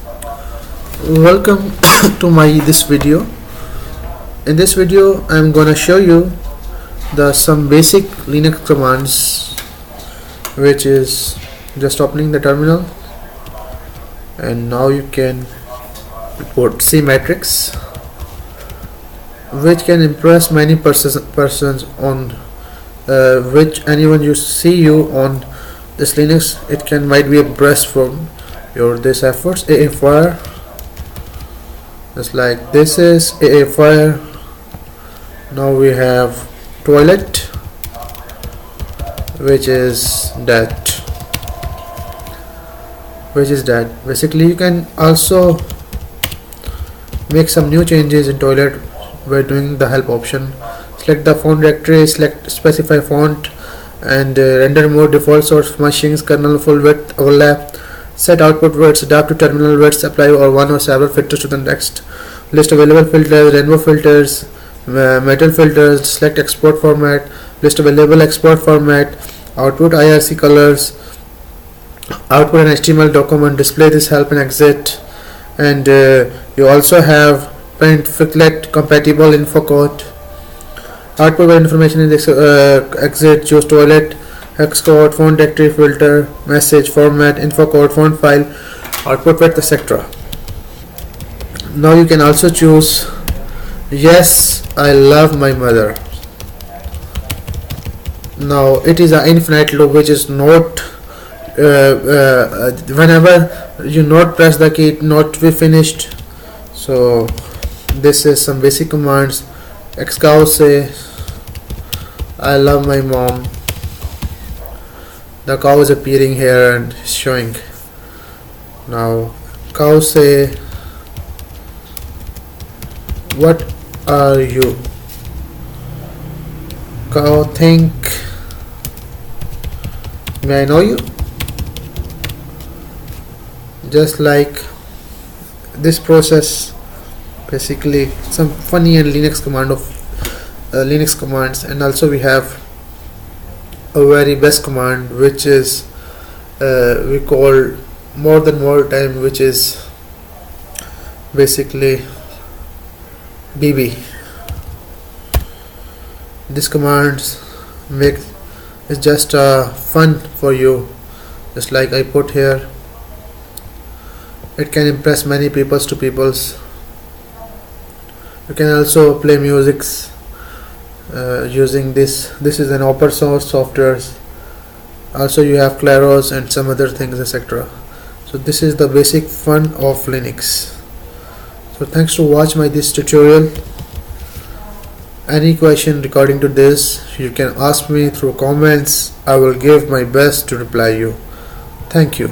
Welcome to my this video. In this video I'm gonna show you the some basic Linux commands, which is just opening the terminal, and now you can put C matrix, which can impress many persons on which anyone you see you on this Linux, it can might be impressed from your this efforts. AA fire, just like this is AA fire. Now we have toilet, which is that. Basically you can also make some new changes in toilet by doing the help option. Select the font directory, select specify font, and render mode, default source machines, kernel, full width, overlap, set output widths, adapt to terminal widths, apply or one or several filters to the next list, available filters, rainbow filters, metal filters, select export format, list available export format, output IRC colors, output an HTML document, display this help and exit, and you also have print ficlet compatible info code, output information in this exit, choose toilet, hex code, font directory, filter, message, format, info code, font file, output width, etc. Now you can also choose yes, I love my mother. Now it is an infinite loop, which is not whenever you not press the key, not be finished. So this is some basic commands. Xcow say I love my mom. The cow is appearing here and showing. Now cow say what are you? Cow think may I know you? Just like this process, basically some funny and Linux command of Linux commands. And also we have a very best command, which is we call more time, which is basically BB. This commands make is just fun for you, just like I put here. It can impress many peoples. You can also play musics using this. This is an open source software. Also you have Claros and some other things, etc. So this is the basic fun of Linux. So thanks to watch my this tutorial. Any question regarding to this, you can ask me through comments. I will give my best to reply you. Thank you.